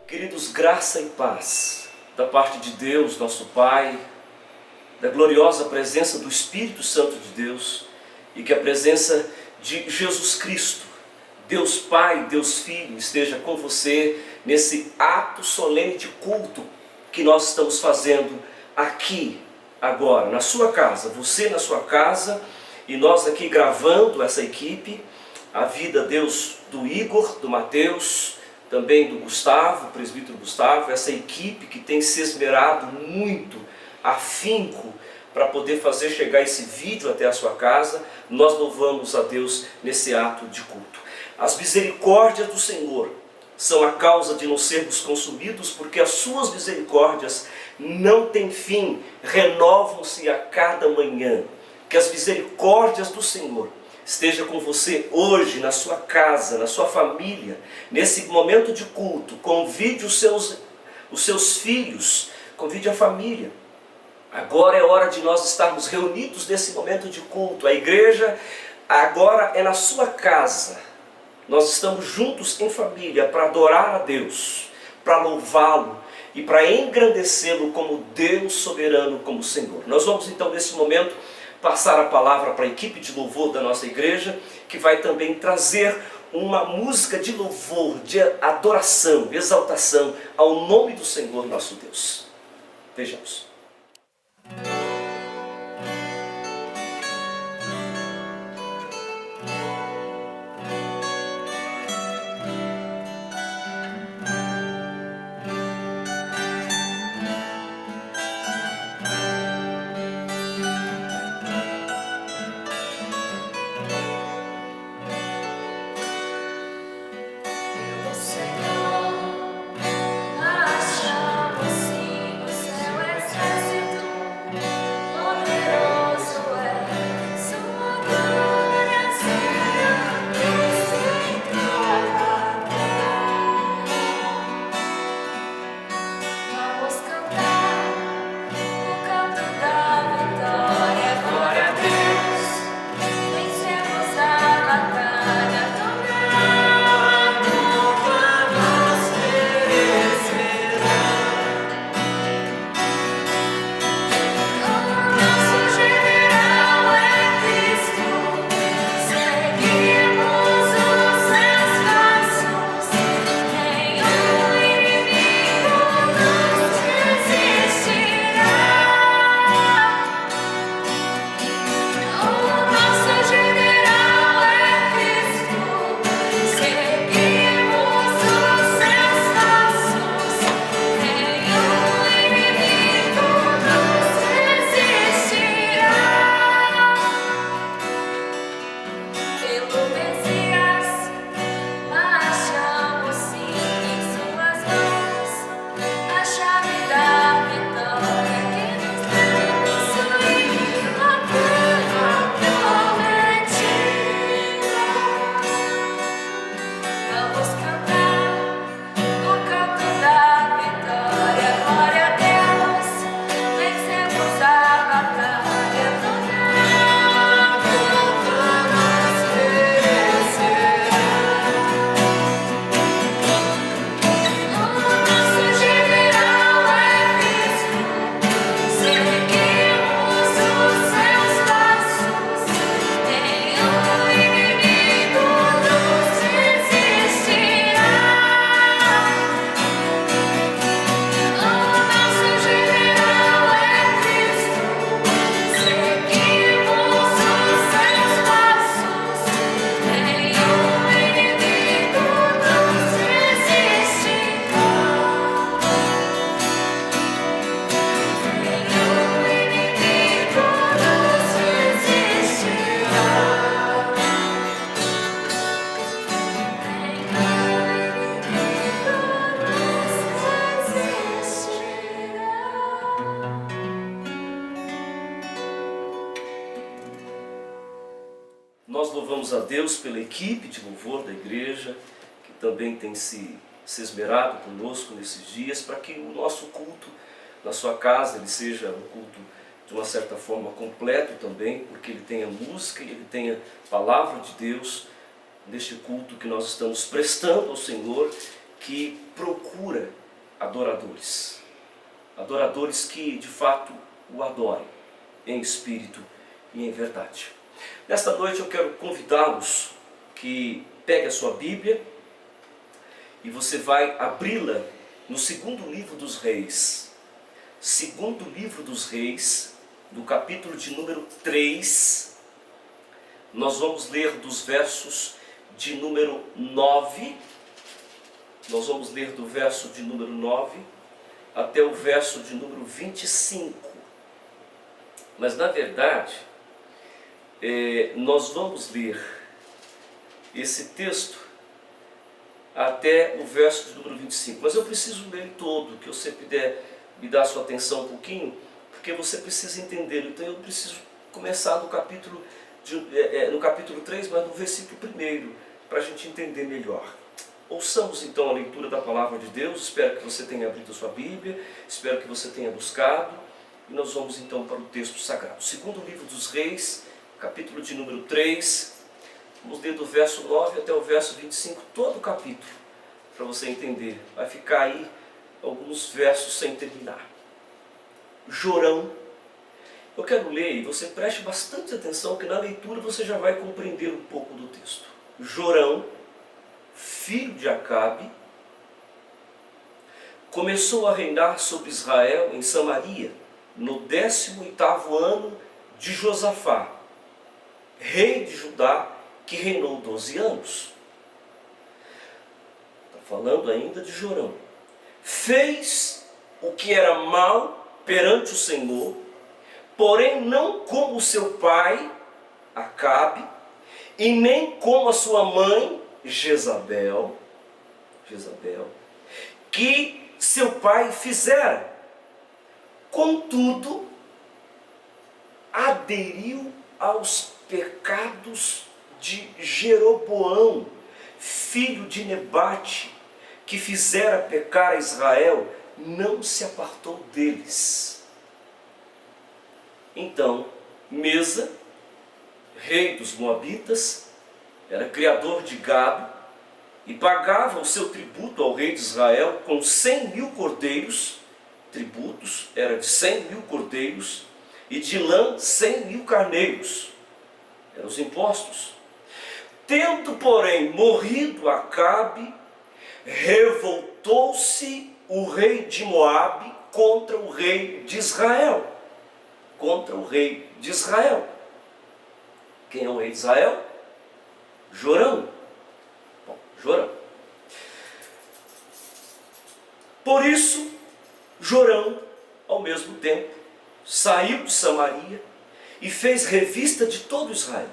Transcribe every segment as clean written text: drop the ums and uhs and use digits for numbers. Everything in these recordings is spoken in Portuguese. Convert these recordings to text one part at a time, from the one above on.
Queridos, graça e paz da parte de Deus, nosso Pai, da gloriosa presença do Espírito Santo de Deus e que a presença de Jesus Cristo, Deus Pai, Deus Filho, esteja com você nesse ato solene de culto que nós estamos fazendo aqui, agora, na sua casa, você na sua casa e nós aqui gravando essa equipe, a vida, Deus, do Igor, do Mateus, também do Gustavo, o presbítero Gustavo, essa equipe que tem se esmerado muito, afinco, para poder fazer chegar esse vídeo até a sua casa. Nós louvamos a Deus nesse ato de culto. As misericórdias do Senhor são a causa de não sermos consumidos, porque as suas misericórdias não têm fim, renovam-se a cada manhã. Que as misericórdias do Senhor esteja com você hoje, na sua casa, na sua família, nesse momento de culto. Convide os seus filhos, convide a família. Agora é hora de nós estarmos reunidos nesse momento de culto. A igreja agora é na sua casa. Nós estamos juntos em família para adorar a Deus, para louvá-lo e para engrandecê-lo como Deus soberano, como Senhor. Nós vamos então nesse momento passar a palavra para a equipe de louvor da nossa igreja, que vai também trazer uma música de louvor, de adoração, exaltação ao nome do Senhor nosso Deus. Vejamos. Nós louvamos a Deus pela equipe de louvor da igreja, que também tem se esmerado conosco nesses dias, para que o nosso culto na sua casa ele seja um culto de uma certa forma completo também, porque ele tem a música e ele tem a palavra de Deus neste culto que nós estamos prestando ao Senhor, que procura adoradores. Adoradores que de fato o adorem em espírito e em verdade. Nesta noite eu quero convidá-los que pegue a sua Bíblia e você vai abri-la no segundo livro dos Reis. Segundo livro dos Reis, do capítulo de número 3, nós vamos ler dos versos de número 9, nós vamos ler do verso de número 9 até o verso de número 25. Mas na verdade, nós vamos ler esse texto até o verso de número 25. Mas eu preciso ler todo, que você puder me dar sua atenção um pouquinho, porque você precisa entender. Então eu preciso começar no capítulo 3, mas no versículo 1, para a gente entender melhor. Ouçamos então a leitura da palavra de Deus. Espero que você tenha abrido a sua Bíblia, espero que você tenha buscado, e nós vamos então para o texto sagrado. Segundo livro dos Reis, capítulo de número 3, vamos ler do verso 9 até o verso 25, todo o capítulo, para você entender. Vai ficar aí alguns versos sem terminar. Jorão. Eu quero ler e você preste bastante atenção, que na leitura você já vai compreender um pouco do texto. Jorão, filho de Acabe, começou a reinar sobre Israel em Samaria, no 18º ano de Josafá, rei de Judá, que reinou 12 anos. Está falando ainda de Jorão. Fez o que era mal perante o Senhor, porém não como seu pai, Acabe, e nem como a sua mãe, Jezabel, que seu pai fizera. Contudo, aderiu aos pecados de Jeroboão, filho de Nebate, que fizera pecar a Israel, não se apartou deles. Então, Mesa, rei dos Moabitas, era criador de gado e pagava o seu tributo ao rei de Israel com 100.000 cordeiros. Tributos era de 100.000 cordeiros e de lã 100.000 carneiros. Eram os impostos. Tendo, porém, morrido Acabe, revoltou-se o rei de Moabe contra o rei de Israel. Contra o rei de Israel. Quem é o rei de Israel? Jorão. Bom, Jorão. Por isso, Jorão, ao mesmo tempo, saiu de Samaria e fez revista de todo Israel.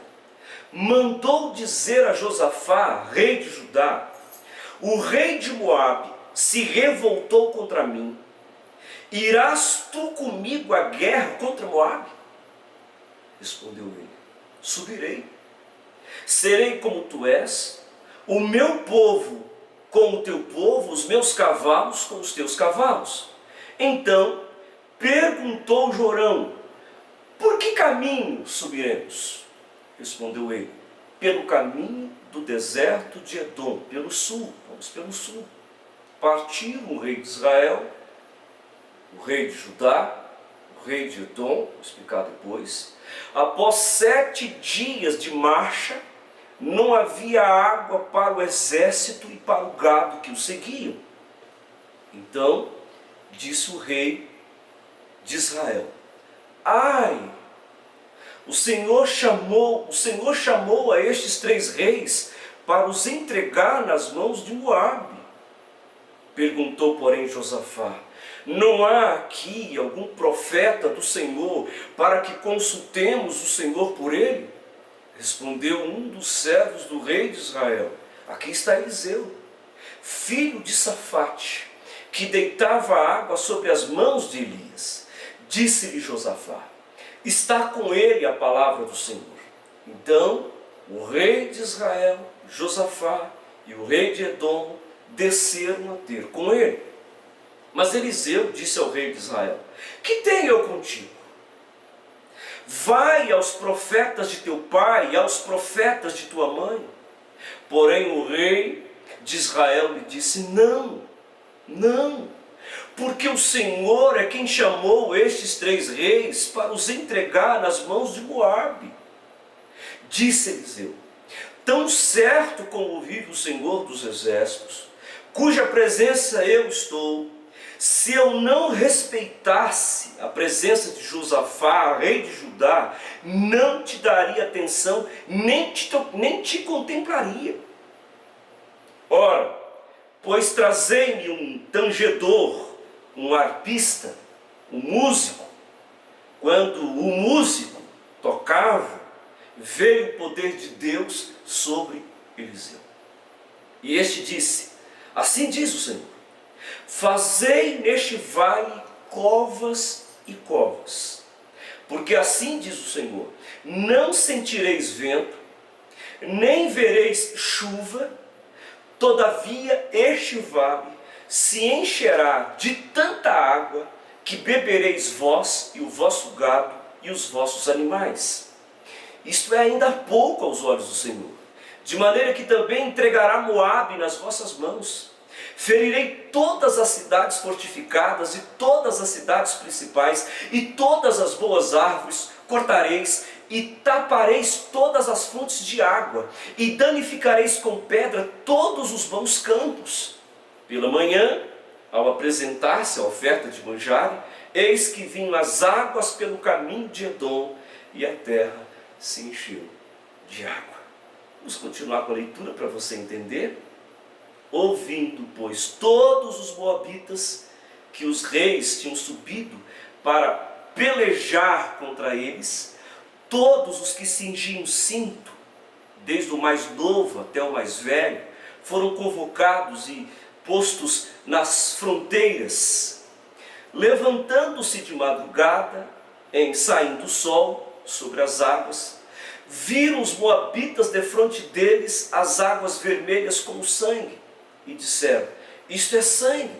Mandou dizer a Josafá, rei de Judá: o rei de Moabe se revoltou contra mim. Irás tu comigo à guerra contra Moabe? Respondeu ele: subirei. Serei como tu és, o meu povo como o teu povo, os meus cavalos como os teus cavalos. Então perguntou Jorão: por que caminho subiremos? Respondeu ele: pelo caminho do deserto de Edom, pelo sul. Vamos pelo sul. Partiram o rei de Israel, o rei de Judá, o rei de Edom, vou explicar depois. Após 7 dias de marcha, não havia água para o exército e para o gado que o seguiam. Então disse o rei de Israel: ai, o Senhor chamou a estes 3 reis para os entregar nas mãos de Moabe. Perguntou, porém, Josafá: não há aqui algum profeta do Senhor para que consultemos o Senhor por ele? Respondeu um dos servos do rei de Israel: aqui está Eliseu, filho de Safate, que deitava água sobre as mãos de Elias. Disse-lhe Josafá: está com ele a palavra do Senhor. Então o rei de Israel, Josafá, e o rei de Edom desceram a ter com ele. Mas Eliseu disse ao rei de Israel: que tenho eu contigo? vai aos profetas de teu pai e aos profetas de tua mãe. Porém o rei de Israel lhe disse: não, não, porque o Senhor é quem chamou estes 3 reis para os entregar nas mãos de Moabe. Disse Eliseu: tão certo como vive o Senhor dos exércitos, cuja presença eu estou, se eu não respeitasse a presença de Josafá, rei de Judá, não te daria atenção, nem te contemplaria. Ora, pois trazei-me um tangedor, um arpista, um músico. Quando o músico tocava, veio o poder de Deus sobre Eliseu. E este disse: assim diz o Senhor: fazei neste vale covas e covas, porque assim diz o Senhor: não sentireis vento, nem vereis chuva, todavia este vale se encherá de tanta água, que bebereis vós e o vosso gado e os vossos animais. Isto é ainda pouco aos olhos do Senhor, de maneira que também entregará Moabe nas vossas mãos. Ferirei todas as cidades fortificadas e todas as cidades principais, e todas as boas árvores cortareis, e tapareis todas as fontes de água, e danificareis com pedra todos os bons campos. Pela manhã, ao apresentar-se a oferta de manjar, eis que vinham as águas pelo caminho de Edom, e a terra se encheu de água. Vamos continuar com a leitura para você entender. Ouvindo, pois, todos os moabitas que os reis tinham subido para pelejar contra eles, todos os que cingiam cinto, desde o mais novo até o mais velho, foram convocados e postos nas fronteiras. Levantando-se de madrugada, em saindo o sol sobre as águas, viram os moabitas defronte deles as águas vermelhas como sangue, e disseram: isto é sangue.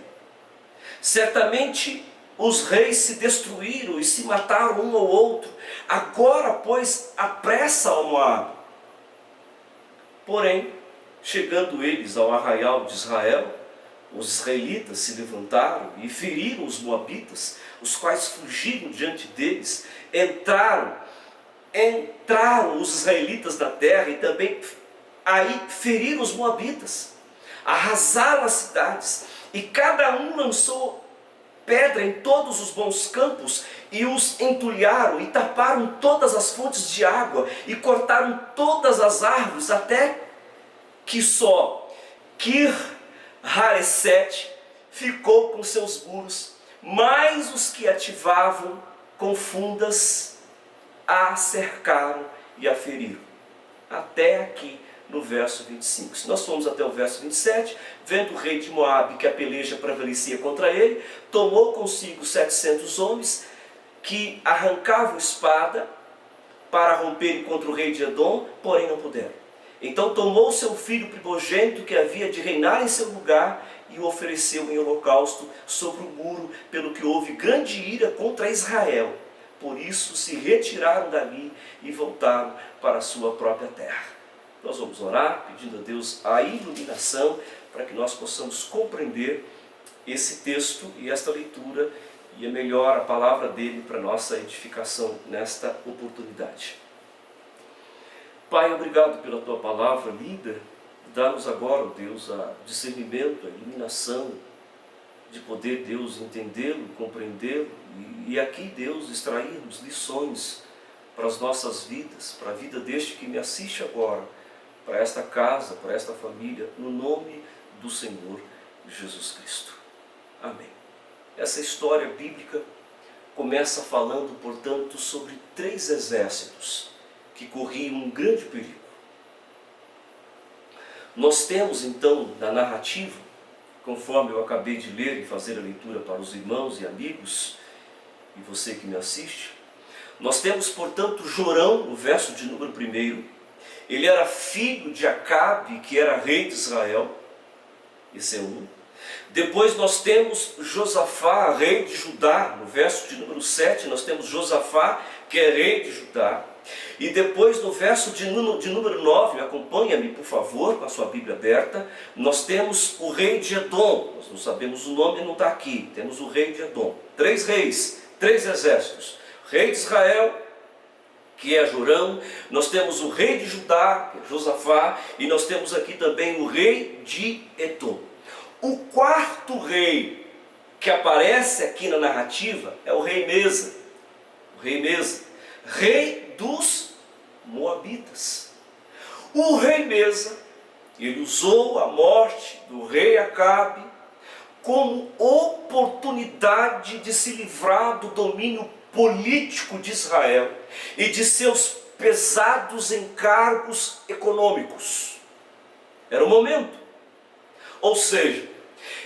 Certamente os reis se destruíram e se mataram um ao outro. Agora, pois, apressa ao Moabe. Porém, chegando eles ao arraial de Israel, os israelitas se levantaram e feriram os moabitas, os quais fugiram diante deles. Entraram os israelitas na terra e também aí feriram os moabitas, arrasaram as cidades, e cada um lançou pedra em todos os bons campos, e os entulharam, e taparam todas as fontes de água, e cortaram todas as árvores, até que só Kir-Haresete ficou com seus muros, mas os que ativavam com fundas a cercaram e a feriram. Até aqui no verso 25. Se nós formos até o verso 27, vendo o rei de Moabe que a peleja prevalecia contra ele, tomou consigo 700 homens que arrancavam espada para romperem contra o rei de Edom, porém não puderam. Então tomou seu filho primogênito que havia de reinar em seu lugar e o ofereceu em holocausto sobre o muro, pelo que houve grande ira contra Israel. Por isso se retiraram dali e voltaram para a sua própria terra. Nós vamos orar pedindo a Deus a iluminação para que nós possamos compreender esse texto e esta leitura e é melhor a palavra dele para nossa edificação nesta oportunidade. Pai, obrigado pela tua palavra lida. Dá-nos agora, ó Deus, a discernimento, a iluminação de poder, Deus, entendê-lo, compreendê-lo e aqui, Deus, extrairmos lições para as nossas vidas, para a vida deste que me assiste agora, para esta casa, para esta família, no nome do Senhor Jesus Cristo. Amém. Essa história bíblica começa falando, portanto, sobre 3 exércitos que corriam um grande perigo. Nós temos, então, na narrativa, conforme eu acabei de ler e fazer a leitura para os irmãos e amigos, e você que me assiste, nós temos, portanto, Jorão, no verso de número 1. Ele era filho de Acabe, que era rei de Israel. Esse é um. Depois nós temos Josafá, rei de Judá. No verso de número 7 nós temos Josafá, que é rei de Judá. E depois no verso de número 9, acompanha-me por favor, com a sua Bíblia aberta, nós temos o rei de Edom. Nós não sabemos o nome, não está aqui. Temos o rei de Edom. 3 reis, 3 exércitos. Rei de Israel, que é Jorão. Nós temos o rei de Judá, que é Josafá. E nós temos aqui também o rei de Edom. O quarto rei que aparece aqui na narrativa é o rei Mesa. O rei Mesa, rei dos Moabitas. O rei Mesa, ele usou a morte do rei Acabe como oportunidade de se livrar do domínio político de Israel e de seus pesados encargos econômicos. Era o momento. Ou seja,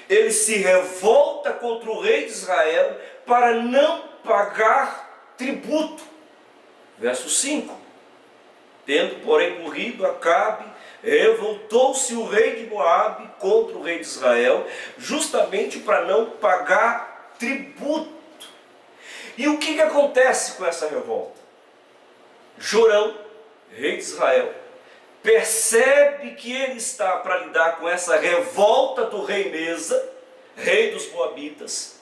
ele se revolta contra o rei de Israel para não pagar tributo. Verso 5. Tendo, porém, morrido Acabe, revoltou-se o rei de Moabe contra o rei de Israel, justamente para não pagar tributo. E o que acontece com essa revolta? Jorão, rei de Israel, percebe que ele está para lidar com essa revolta do rei Mesa, rei dos Moabitas.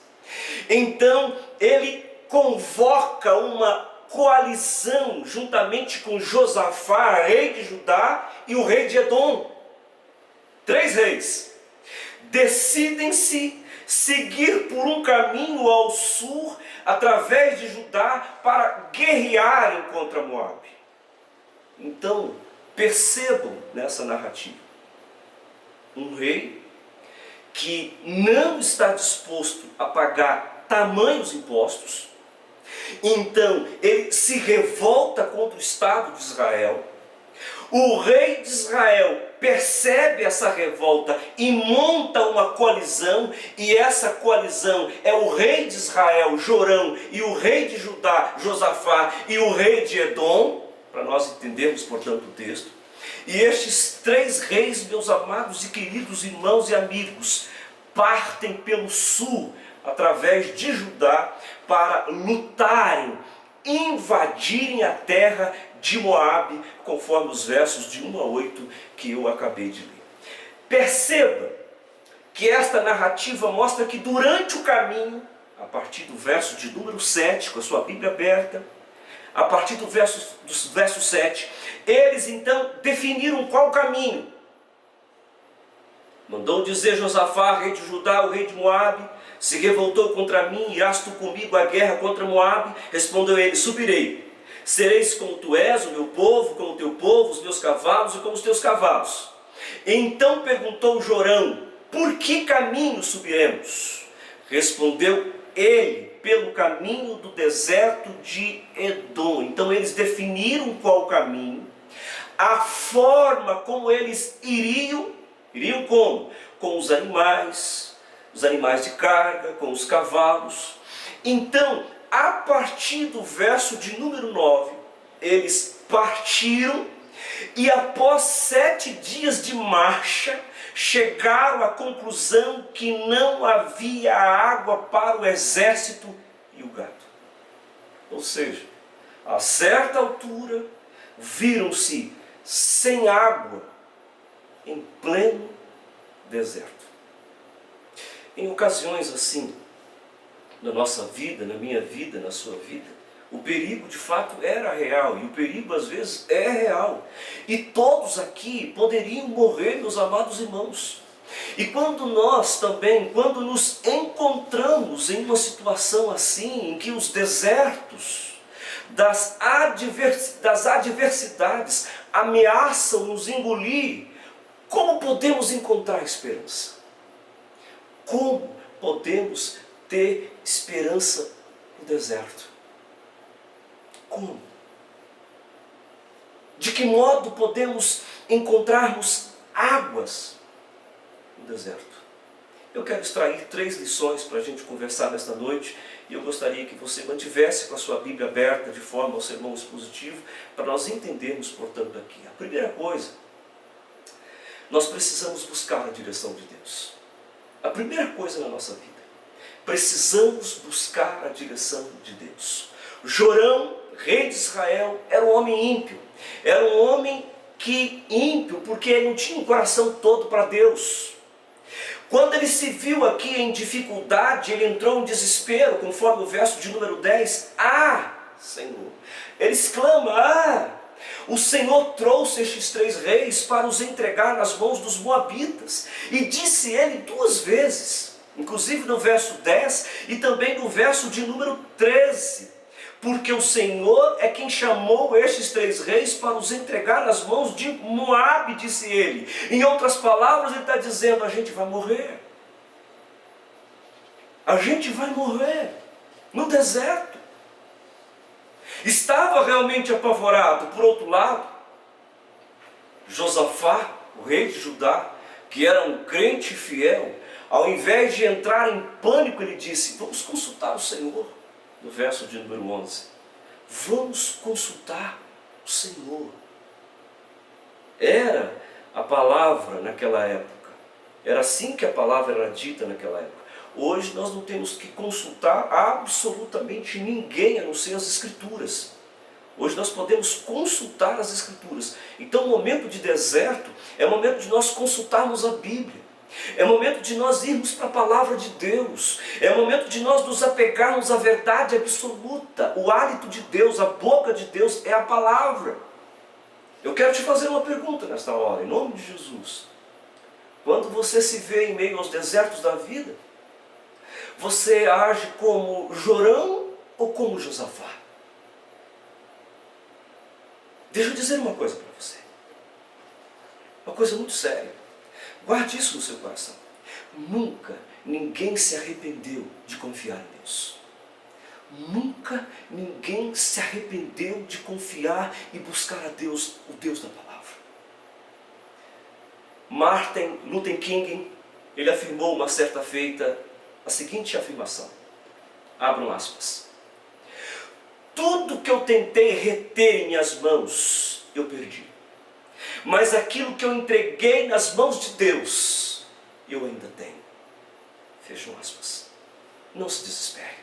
Então ele convoca uma coalizão juntamente com Josafá, rei de Judá, e o rei de Edom. 3 reis decidem-se seguir por um caminho ao sul, através de Judá, para guerrearem contra Moabe. Então, percebam nessa narrativa um rei que não está disposto a pagar tamanhos impostos. Então ele se revolta contra o Estado de Israel. O rei de Israel percebe essa revolta e monta uma coalizão, e essa coalizão é o rei de Israel, Jorão, e o rei de Judá, Josafá, e o rei de Edom, para nós entendermos, portanto, o texto. E estes 3 reis, meus amados e queridos irmãos e amigos, partem pelo sul, através de Judá, para lutarem, invadirem a terra de Moabe, conforme os versos de 1 a 8 que eu acabei de ler. Perceba que esta narrativa mostra que durante o caminho, a partir do verso de número 7, com a sua Bíblia aberta, a partir do verso 7, eles então definiram qual caminho. Mandou dizer Josafá, rei de Judá, o rei de Moabe: se revoltou contra mim, irás tu comigo à guerra contra Moabe? Respondeu ele: subirei. Sereis como tu és, o meu povo, como o teu povo, os meus cavalos e como os teus cavalos. Então perguntou Jorão: por que caminho subiremos? Respondeu ele: pelo caminho do deserto de Edom. Então eles definiram qual caminho, a forma como eles iriam como? Com os animais de carga, com os cavalos. Então, a partir do verso de número 9, eles partiram e após 7 dias de marcha, chegaram à conclusão que não havia água para o exército e o gado. Ou seja, a certa altura, viram-se sem água, em pleno deserto. Em ocasiões assim, na nossa vida, na minha vida, na sua vida, o perigo de fato era real, e o perigo às vezes é real. E todos aqui poderiam morrer, meus amados irmãos. E quando nós também, quando nos encontramos em uma situação assim, em que os desertos das adversidades ameaçam nos engolir, como podemos encontrar esperança? Como podemos ter esperança no deserto? Como? De que modo podemos encontrarmos águas no deserto? Eu quero extrair 3 lições para a gente conversar nesta noite, e eu gostaria que você mantivesse com a sua Bíblia aberta de forma ao sermão expositivo, para nós entendermos, portanto, aqui. A primeira coisa, nós precisamos buscar a direção de Deus. A primeira coisa na nossa vida, precisamos buscar a direção de Deus. Jorão, rei de Israel, era um homem ímpio. Era um homem ímpio, porque ele não tinha um coração todo para Deus. Quando ele se viu aqui em dificuldade, ele entrou em desespero, conforme o verso de número 10. Senhor! Ele exclama, o Senhor trouxe estes 3 reis para os entregar nas mãos dos moabitas. E disse ele 2 vezes, inclusive no verso 10 e também no verso de número 13. Porque o Senhor é quem chamou estes 3 reis para os entregar nas mãos de Moabe, disse ele. Em outras palavras, ele está dizendo, a gente vai morrer. A gente vai morrer no deserto. Estava realmente apavorado. Por outro lado, Josafá, o rei de Judá, que era um crente fiel, ao invés de entrar em pânico, ele disse, vamos consultar o Senhor. No verso de número 11, vamos consultar o Senhor. Era a palavra naquela época, era assim que a palavra era dita naquela época. Hoje nós não temos que consultar absolutamente ninguém a não ser as Escrituras. Hoje nós podemos consultar as Escrituras. Então o momento de deserto é o momento de nós consultarmos a Bíblia. É o momento de nós irmos para a palavra de Deus. É o momento de nós nos apegarmos à verdade absoluta. O hálito de Deus, a boca de Deus é a palavra. Eu quero te fazer uma pergunta nesta hora, em nome de Jesus. Quando você se vê em meio aos desertos da vida, você age como Jorão ou como Josafá? Deixa eu dizer uma coisa para você. Uma coisa muito séria. Guarde isso no seu coração. Nunca ninguém se arrependeu de confiar em Deus. Nunca ninguém se arrependeu de confiar e buscar a Deus, o Deus da palavra. Martin Luther King, ele afirmou uma certa feita a seguinte afirmação. Abram aspas. Tudo que eu tentei reter em minhas mãos, eu perdi. Mas aquilo que eu entreguei nas mãos de Deus, eu ainda tenho. Fecham aspas. Não se desespere.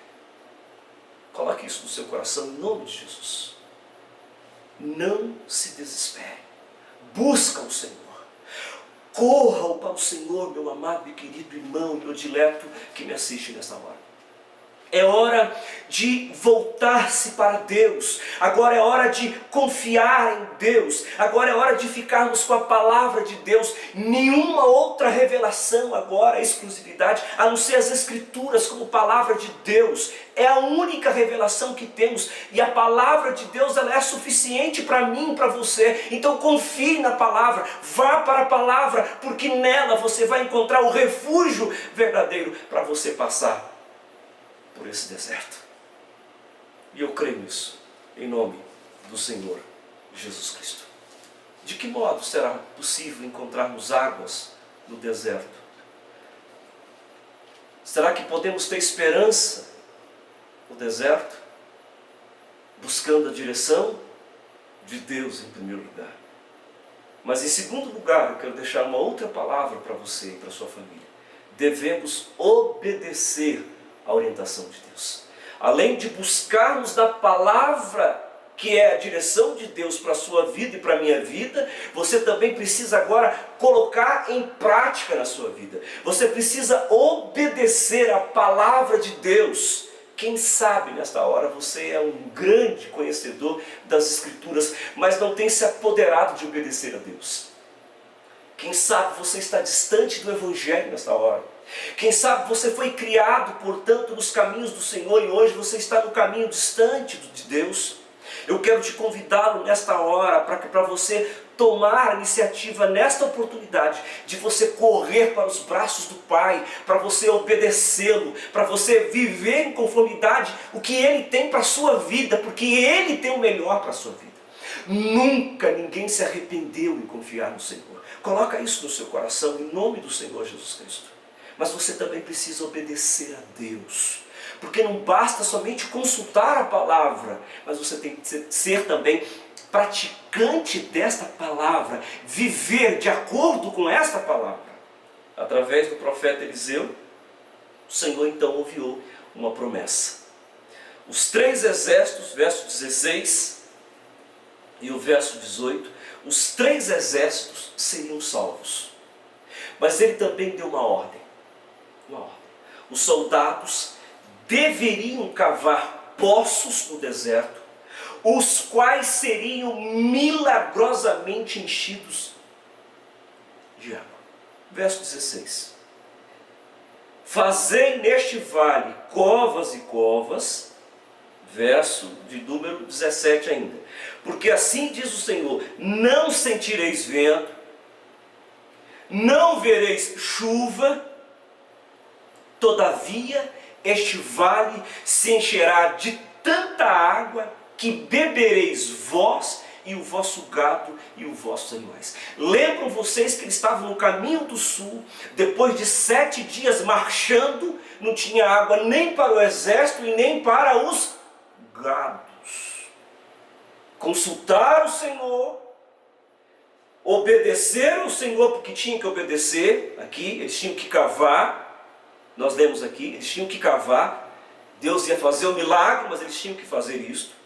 Coloque isso no seu coração em nome de Jesus. Não se desespere. Busca o Senhor. Corra para o Senhor, meu amado e querido irmão, meu dileto que me assiste nesta hora. É hora de voltar-se para Deus. Agora é hora de confiar em Deus. Agora é hora de ficarmos com a palavra de Deus. Nenhuma outra revelação agora, exclusividade, a não ser as Escrituras como palavra de Deus. É a única revelação que temos. E a palavra de Deus, ela é suficiente para mim e para você. Então confie na palavra. Vá para a palavra, porque nela você vai encontrar o refúgio verdadeiro para você passar por esse deserto. E eu creio nisso, em nome do Senhor Jesus Cristo. De que modo será possível encontrarmos águas no deserto? Será que podemos ter esperança no deserto? Buscando a direção de Deus em primeiro lugar. Mas em segundo lugar, eu quero deixar uma outra palavra para você e para sua família. Devemos obedecer a orientação de Deus. Além de buscarmos da palavra, que é a direção de Deus para a sua vida e para a minha vida, você também precisa agora colocar em prática na sua vida. Você precisa obedecer a palavra de Deus. Quem sabe nesta hora você é um grande conhecedor das Escrituras, mas não tem se apoderado de obedecer a Deus. Quem sabe você está distante do Evangelho nesta hora. Quem sabe você foi criado, portanto, nos caminhos do Senhor e hoje você está no caminho distante de Deus. Eu quero te convidá-lo nesta hora para você tomar a iniciativa nesta oportunidade de você correr para os braços do Pai, para você obedecê-lo, para você viver em conformidade o que Ele tem para a sua vida, porque Ele tem o melhor para a sua vida. Nunca ninguém se arrependeu em confiar no Senhor. Coloca isso no seu coração em nome do Senhor Jesus Cristo. Mas você também precisa obedecer a Deus. Porque não basta somente consultar a palavra, mas você tem que ser também praticante desta palavra, viver de acordo com esta palavra. através do profeta Eliseu, o Senhor então enviou uma promessa. Os 3 exércitos, verso 16 e o verso 18, os 3 exércitos seriam salvos. Mas ele também deu uma ordem. Os soldados deveriam cavar poços no deserto, os quais seriam milagrosamente enchidos de água. Verso 16. Fazei neste vale covas e covas, verso de número 17 ainda. Porque assim diz o Senhor, não sentireis vento, não vereis chuva, todavia este vale se encherá de tanta água que bebereis vós e o vosso gado e os vossos animais. Lembram vocês que eles estavam no caminho do sul, depois de 7 dias marchando, não tinha água nem para o exército e nem para os gados. Consultaram o Senhor, obedeceram ao Senhor porque tinham que obedecer, aqui eles tinham que cavar, nós lemos aqui, eles tinham que cavar, Deus ia fazer o milagre, mas eles tinham que fazer isso.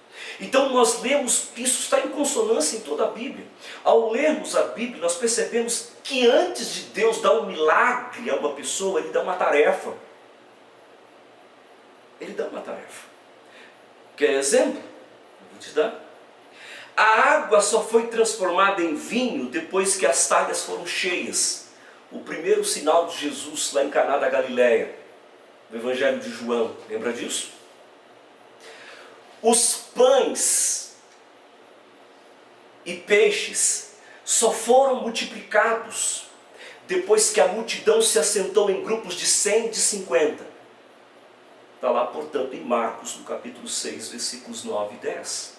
Então nós lemos que isso está em consonância em toda a Bíblia. Ao lermos a Bíblia, nós percebemos que antes de Deus dar um milagre a uma pessoa, Ele dá uma tarefa. Ele dá uma tarefa. Quer exemplo? Eu vou te dar. A água só foi transformada em vinho depois que as talhas foram cheias. O primeiro sinal de Jesus lá em Caná da Galileia, no Evangelho de João, lembra disso? Os pães e peixes só foram multiplicados depois que a multidão se assentou em grupos de 100, de 50. Está lá, portanto, em Marcos, no capítulo 6, versículos 9 e 10.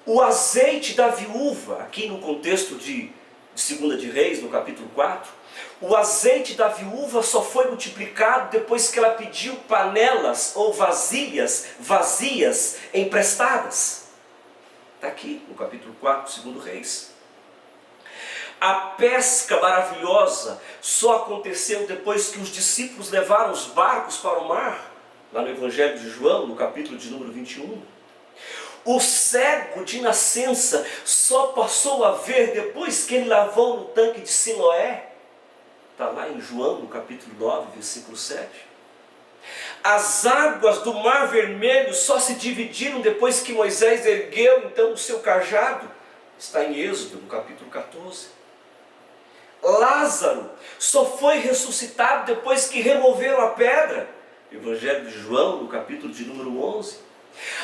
O azeite da viúva, aqui no contexto de 2 de Reis, no capítulo 4, o azeite da viúva só foi multiplicado depois que ela pediu panelas ou vasilhas vazias emprestadas. Está aqui no capítulo 4, 2 Reis. A pesca maravilhosa só aconteceu depois que os discípulos levaram os barcos para o mar, lá no Evangelho de João, no capítulo de número 21. O cego de nascença só passou a ver depois que ele lavou no tanque de Siloé. Está lá em João, no capítulo 9, versículo 7. As águas do Mar Vermelho só se dividiram depois que Moisés ergueu então o seu cajado. Está em Êxodo, no capítulo 14. Lázaro só foi ressuscitado depois que removeram a pedra. Evangelho de João, no capítulo de número 11.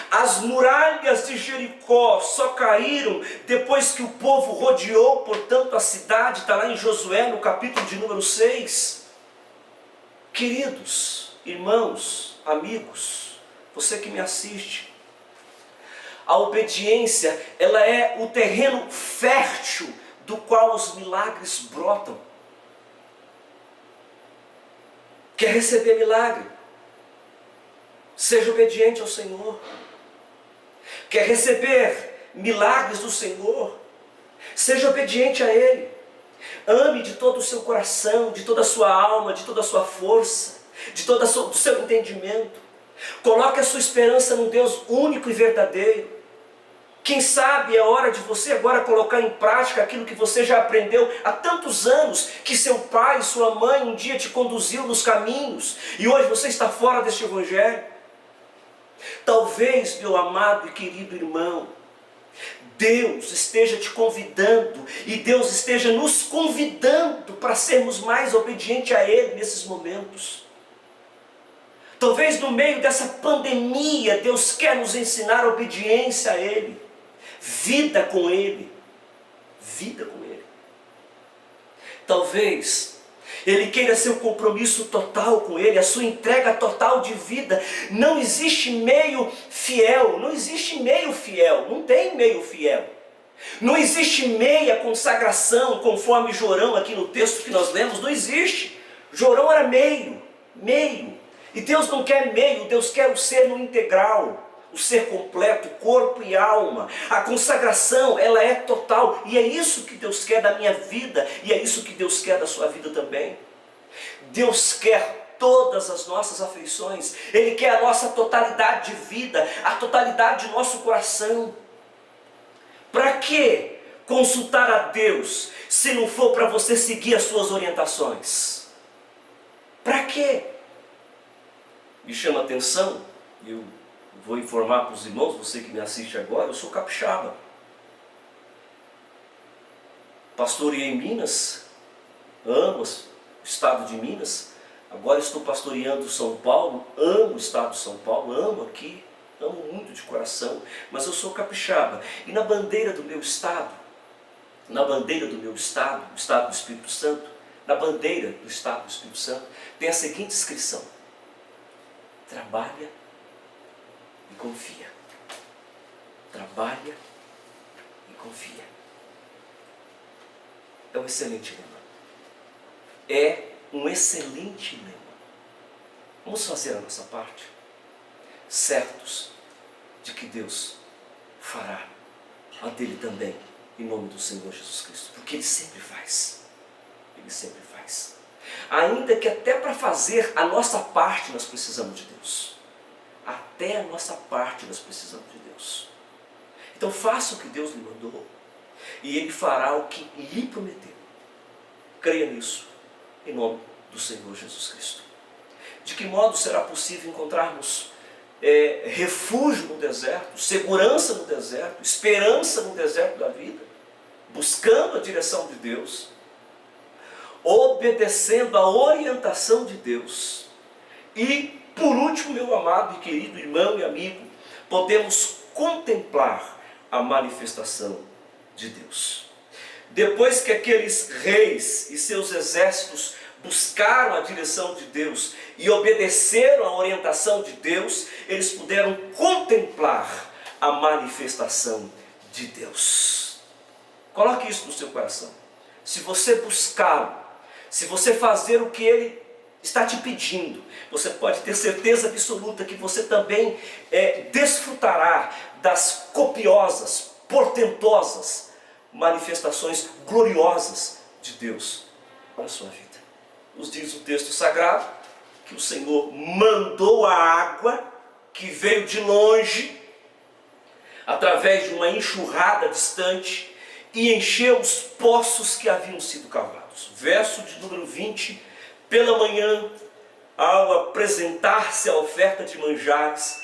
As muralhas de Jericó só caíram depois que o povo rodeou, portanto, a cidade. Está lá em Josué, no capítulo de número 6. Queridos, irmãos, amigos, você que me assiste, a obediência, ela é o terreno fértil do qual os milagres brotam. Quer receber milagre? Seja obediente ao Senhor. Quer receber milagres do Senhor? Seja obediente a Ele. Ame de todo o seu coração, de toda a sua alma, de toda a sua força, de todo o seu entendimento. Coloque a sua esperança num Deus único e verdadeiro. Quem sabe é hora de você agora colocar em prática aquilo que você já aprendeu há tantos anos, que seu pai e sua mãe um dia te conduziu nos caminhos, e hoje você está fora deste Evangelho. Talvez, meu amado e querido irmão, Deus esteja te convidando, e Deus esteja nos convidando para sermos mais obedientes a Ele nesses momentos. Talvez no meio dessa pandemia, Deus quer nos ensinar obediência a Ele, vida com Ele, vida com Ele. Talvez Ele queira seu compromisso total com Ele, a sua entrega total de vida. Não existe meio fiel, não existe meio fiel, não tem meio fiel. Não existe meia consagração, conforme Jorão aqui no texto que nós lemos, não existe. Jorão era meio. E Deus não quer meio, Deus quer o ser no integral. o ser completo, corpo e alma. A consagração, ela é total, e é isso que Deus quer da minha vida, e é isso que Deus quer da sua vida também. Deus quer todas as nossas afeições, Ele quer a nossa totalidade de vida, a totalidade de nosso coração. Para que consultar a Deus, se não for para você seguir as suas orientações? Para quê? Me chama a atenção, eu vou informar para os irmãos, você que me assiste agora, eu sou capixaba. Pastoreei em Minas, amo o estado de Minas, agora estou pastoreando São Paulo, amo o estado de São Paulo, amo aqui, amo muito de coração, mas eu sou capixaba. E na bandeira do meu estado, o estado do Espírito Santo, na bandeira do estado do Espírito Santo, tem a seguinte inscrição: trabalha e confia. Trabalha e confia. É um excelente lema. É um excelente lema. Vamos fazer a nossa parte, certos de que Deus fará a dele também, em nome do Senhor Jesus Cristo, porque Ele sempre faz. Ele sempre faz. Ainda que até para fazer a nossa parte nós precisamos de Deus. Até a nossa parte nós precisamos de Deus. Então faça o que Deus lhe mandou, e Ele fará o que lhe prometeu. Creia nisso, em nome do Senhor Jesus Cristo. De que modo será possível encontrarmos refúgio no deserto, segurança no deserto, esperança no deserto da vida? Buscando a direção de Deus, obedecendo a orientação de Deus. E, por último, meu amado e querido irmão e amigo, podemos contemplar a manifestação de Deus. Depois que aqueles reis e seus exércitos buscaram a direção de Deus e obedeceram a orientação de Deus, eles puderam contemplar a manifestação de Deus. Coloque isso no seu coração. Se você buscá-lo, se você fazer o que Ele está te pedindo, você pode ter certeza absoluta que você também desfrutará das copiosas, portentosas manifestações gloriosas de Deus na sua vida. Nos diz o texto sagrado que o Senhor mandou a água que veio de longe, através de uma enxurrada distante, e encheu os poços que haviam sido cavados. Verso de número 20: pela manhã, ao apresentar-se a oferta de manjares,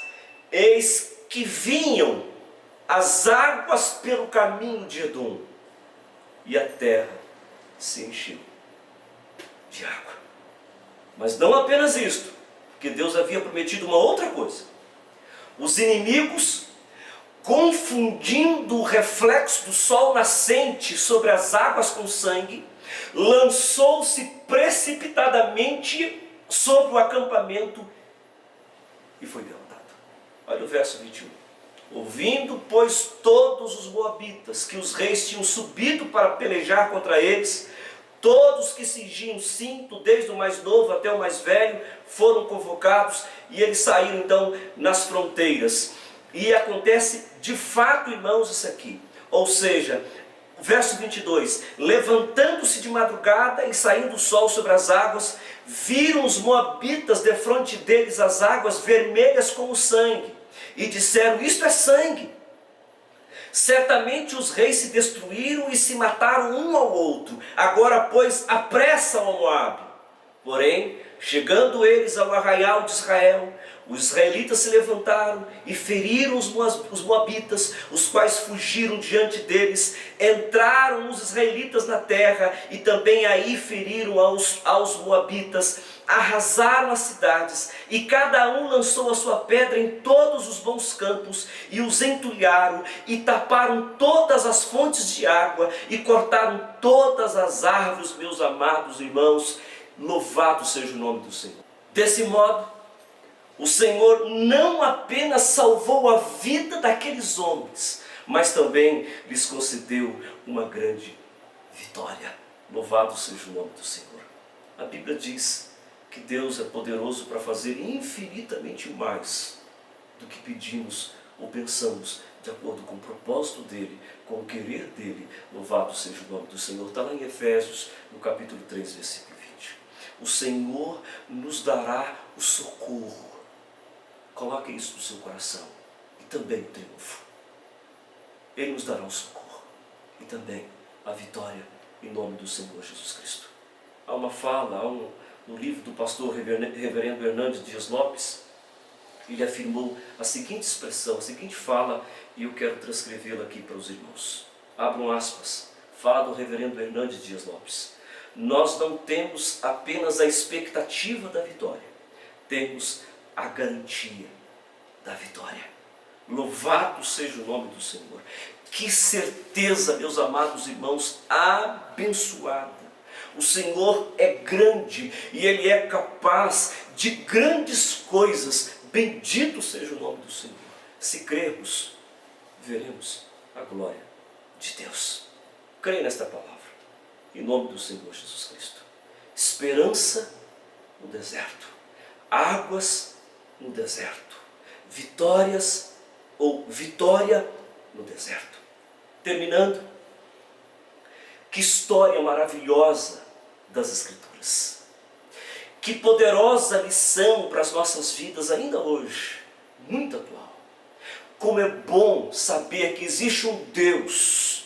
eis que vinham as águas pelo caminho de Edom, e a terra se encheu de água. Mas não apenas isto, porque Deus havia prometido uma outra coisa. Os inimigos, confundindo o reflexo do sol nascente sobre as águas com sangue, lançou-se precipitadamente sobre o acampamento e foi derrotado. Olha o verso 21. Ouvindo, pois, todos os moabitas que os reis tinham subido para pelejar contra eles, todos que cingiam cinto, desde o mais novo até o mais velho, foram convocados, e eles saíram então nas fronteiras. E acontece de fato, irmãos, isso aqui. Ou seja, verso 22, levantando-se de madrugada e saindo o sol sobre as águas, viram os moabitas defronte deles as águas vermelhas como sangue, e disseram: isto é sangue. Certamente os reis se destruíram e se mataram um ao outro. Agora, pois, apressam ao Moabe. Porém, chegando eles ao arraial de Israel, os israelitas se levantaram e feriram os moabitas, os quais fugiram diante deles. Entraram os israelitas na terra e também aí feriram aos moabitas. Arrasaram as cidades, e cada um lançou a sua pedra em todos os bons campos, e os entulharam, e taparam todas as fontes de água, e cortaram todas as árvores, meus amados irmãos. Louvado seja o nome do Senhor. Desse modo, o Senhor não apenas salvou a vida daqueles homens, mas também lhes concedeu uma grande vitória. Louvado seja o nome do Senhor. A Bíblia diz que Deus é poderoso para fazer infinitamente mais do que pedimos ou pensamos de acordo com o propósito dele, com o querer dele. Louvado seja o nome do Senhor. Está lá em Efésios, no capítulo 3, versículo 20. O Senhor nos dará o socorro. Coloque isso no seu coração. E também o triunfo. Ele nos dará o socorro. E também a vitória em nome do Senhor Jesus Cristo. Há uma fala, no livro do pastor reverendo Hernandes Dias Lopes, ele afirmou a seguinte expressão, a seguinte fala, e eu quero transcrevê-la aqui para os irmãos. Abram aspas. Fala do reverendo Hernandes Dias Lopes. Nós não temos apenas a expectativa da vitória, temos a garantia da vitória. Louvado seja o nome do Senhor. Que certeza, meus amados irmãos, abençoada. O Senhor é grande e Ele é capaz de grandes coisas. Bendito seja o nome do Senhor. Se crermos, veremos a glória de Deus. Creia nesta palavra, em nome do Senhor Jesus Cristo. Esperança no deserto, águas no deserto, vitórias ou vitória no deserto. Terminando, que história maravilhosa das Escrituras. Que poderosa lição para as nossas vidas ainda hoje, muito atual. Como é bom saber que existe um Deus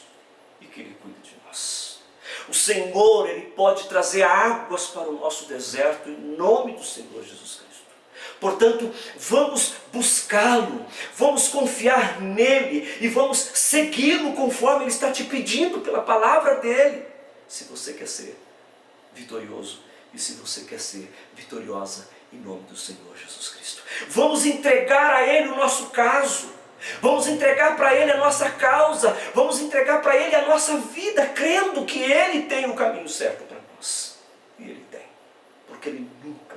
e que Ele cuida de nós. O Senhor, Ele pode trazer águas para o nosso deserto em nome do Senhor Jesus Cristo. Portanto, vamos buscá-lo, vamos confiar nele e vamos segui-lo conforme Ele está te pedindo pela palavra dele. Se você quer ser vitorioso e se você quer ser vitoriosa em nome do Senhor Jesus Cristo. Vamos entregar a Ele o nosso caso, vamos entregar para Ele a nossa causa, vamos entregar para Ele a nossa vida, crendo que Ele tem o caminho certo para nós. E Ele tem, porque Ele nunca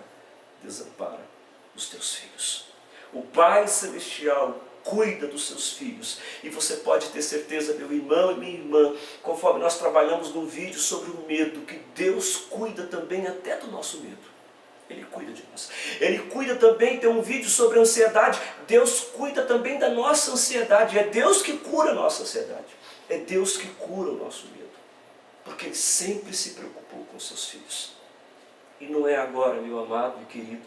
desampara os teus filhos. O Pai Celestial cuida dos seus filhos. E você pode ter certeza, meu irmão e minha irmã, conforme nós trabalhamos no vídeo sobre o medo, que Deus cuida também até do nosso medo. Ele cuida de nós. Ele cuida também, tem um vídeo sobre a ansiedade. Deus cuida também da nossa ansiedade. É Deus que cura a nossa ansiedade. É Deus que cura o nosso medo. Porque Ele sempre se preocupou com os seus filhos. E não é agora, meu amado e querido,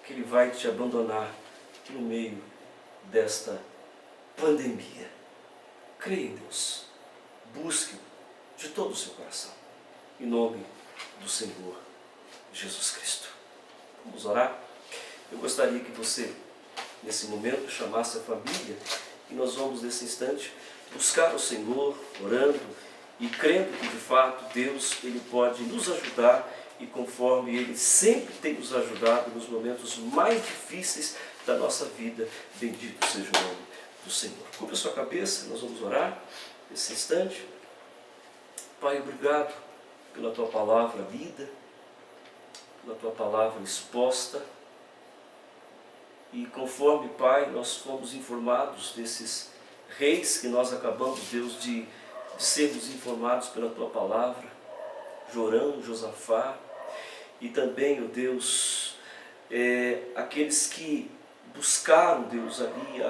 que Ele vai te abandonar no meio desta pandemia. Creia em Deus. Busque-o de todo o seu coração. Em nome do Senhor Jesus Cristo. Vamos orar? Eu gostaria que você, nesse momento, chamasse a família e nós vamos, nesse instante, buscar o Senhor, orando e crendo que, de fato, Deus Ele pode nos ajudar e conforme Ele sempre tem nos ajudado nos momentos mais difíceis da nossa vida. Bendito seja o nome do Senhor. Curva a sua cabeça, nós vamos orar nesse instante. Pai, obrigado pela Tua palavra lida, pela Tua palavra exposta. E conforme, Pai, nós fomos informados desses reis que nós acabamos, Deus, de sermos informados pela Tua palavra, Jorão, Josafá, e também, ó Deus, aqueles que buscaram, Deus, ali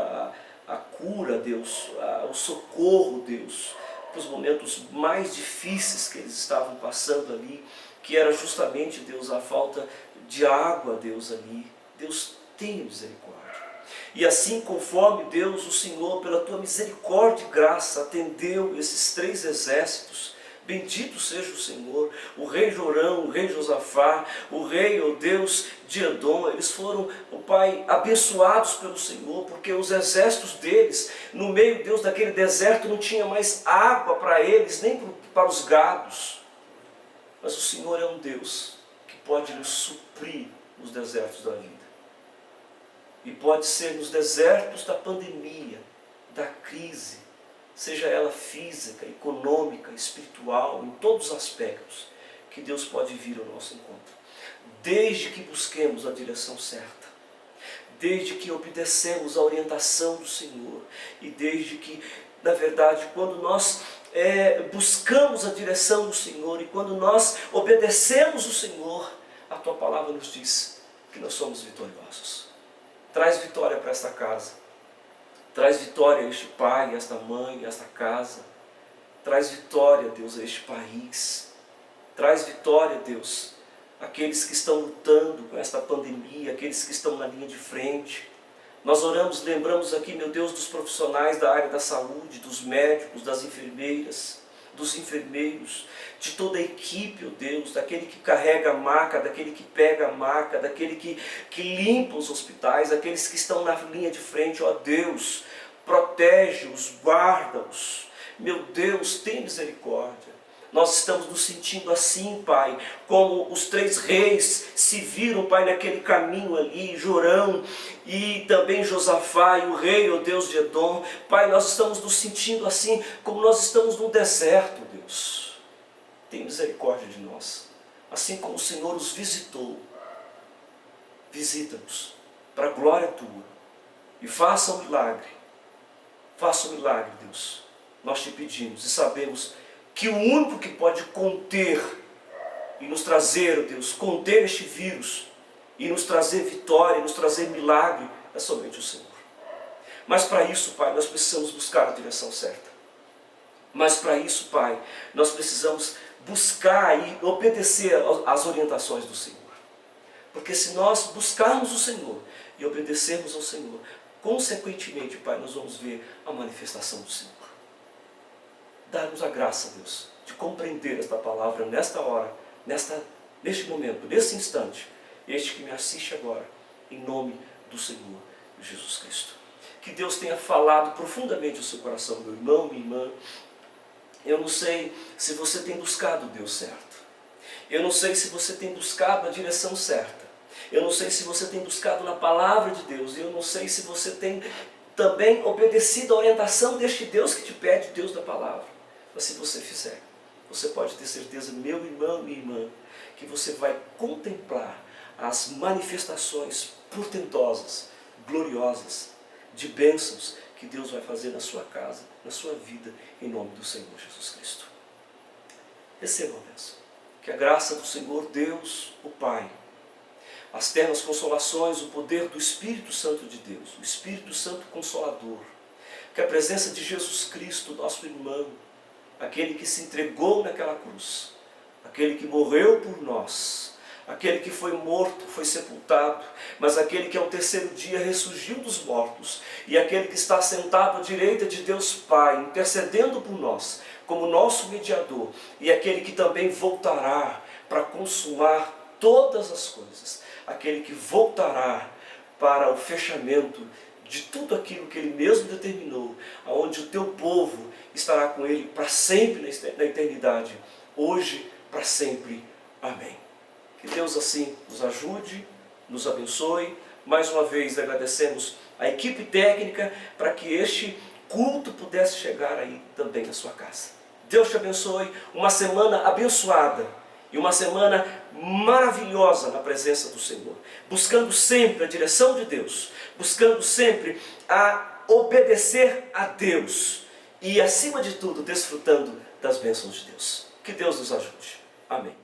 a cura, Deus, o socorro, Deus, para os momentos mais difíceis que eles estavam passando ali, que era justamente, Deus, a falta de água, Deus, ali. Deus, tenha misericórdia. E assim, conforme, Deus, o Senhor, pela Tua misericórdia e graça, atendeu esses 3 exércitos. Bendito seja o Senhor. O rei Jorão, o rei Josafá, o rei, ó Deus, de Edom, eles foram, ó Pai, abençoados pelo Senhor, porque os exércitos deles, no meio, Deus, daquele deserto, não tinha mais água para eles, nem para os gados. Mas o Senhor é um Deus que pode nos suprir nos desertos da vida. E pode ser nos desertos da pandemia, da crise, seja ela física, econômica, espiritual, em todos os aspectos, que Deus pode vir ao nosso encontro. Desde que busquemos a direção certa, desde que obedecemos a orientação do Senhor, e desde que, na verdade, quando nós buscamos a direção do Senhor, e quando nós obedecemos o Senhor, a Tua palavra nos diz que nós somos vitoriosos. Traz vitória para esta casa. Traz vitória a este pai, a esta mãe, a esta casa. Traz vitória, Deus, a este país. Traz vitória, Deus, àqueles que estão lutando com esta pandemia, aqueles que estão na linha de frente. Nós oramos, lembramos aqui, meu Deus, dos profissionais da área da saúde, dos médicos, das enfermeiras, dos enfermeiros, de toda a equipe, ó Deus, daquele que carrega a maca, daquele que pega a maca, daquele que limpa os hospitais, daqueles que estão na linha de frente, ó Deus, protege-os, guarda-os. Meu Deus, tem misericórdia. Nós estamos nos sentindo assim, Pai, como os 3 reis se viram, Pai, naquele caminho ali, Jorão e também Josafá e o rei, ó Deus de Edom. Pai, nós estamos nos sentindo assim, como nós estamos no deserto, Deus. Tem misericórdia de nós. Assim como o Senhor os visitou, visita-nos para a glória Tua e faça um milagre. Faça um milagre, Deus. Nós te pedimos e sabemos que o único que pode conter e nos trazer, Deus, conter este vírus e nos trazer vitória, nos trazer milagre, é somente o Senhor. Mas para isso, Pai, nós precisamos buscar a direção certa. Mas para isso, Pai, nós precisamos buscar e obedecer às orientações do Senhor. Porque se nós buscarmos o Senhor e obedecermos ao Senhor, consequentemente, Pai, nós vamos ver a manifestação do Senhor. Dá-nos a graça, Deus, de compreender esta palavra nesta hora, neste momento, nesse instante, este que me assiste agora, em nome do Senhor Jesus Cristo. Que Deus tenha falado profundamente ao seu coração, meu irmão, minha irmã. Eu não sei se você tem buscado o Deus certo. Eu não sei se você tem buscado a direção certa. Eu não sei se você tem buscado na palavra de Deus. Eu não sei se você tem também obedecido à orientação deste Deus que te pede, Deus da palavra. Mas se você fizer, você pode ter certeza, meu irmão, minha irmã, que você vai contemplar as manifestações portentosas, gloriosas, de bênçãos que Deus vai fazer na sua casa, na sua vida, em nome do Senhor Jesus Cristo. Receba a bênção. Que a graça do Senhor Deus, o Pai, as ternas consolações, o poder do Espírito Santo de Deus, o Espírito Santo Consolador, que a presença de Jesus Cristo, nosso irmão, aquele que se entregou naquela cruz, aquele que morreu por nós, aquele que foi morto, foi sepultado, mas aquele que ao 3º dia ressurgiu dos mortos, e aquele que está sentado à direita de Deus Pai, intercedendo por nós, como nosso mediador, e aquele que também voltará para consumar todas as coisas, aquele que voltará para o fechamento de tudo aquilo que Ele mesmo determinou, aonde o teu povo estará com Ele para sempre na eternidade, hoje, para sempre. Amém. Que Deus assim nos ajude, nos abençoe. Mais uma vez agradecemos a equipe técnica para que este culto pudesse chegar aí também na sua casa. Deus te abençoe, uma semana abençoada e uma semana maravilhosa na presença do Senhor, buscando sempre a direção de Deus, buscando sempre a obedecer a Deus e, acima de tudo, desfrutando das bênçãos de Deus. Que Deus nos ajude. Amém.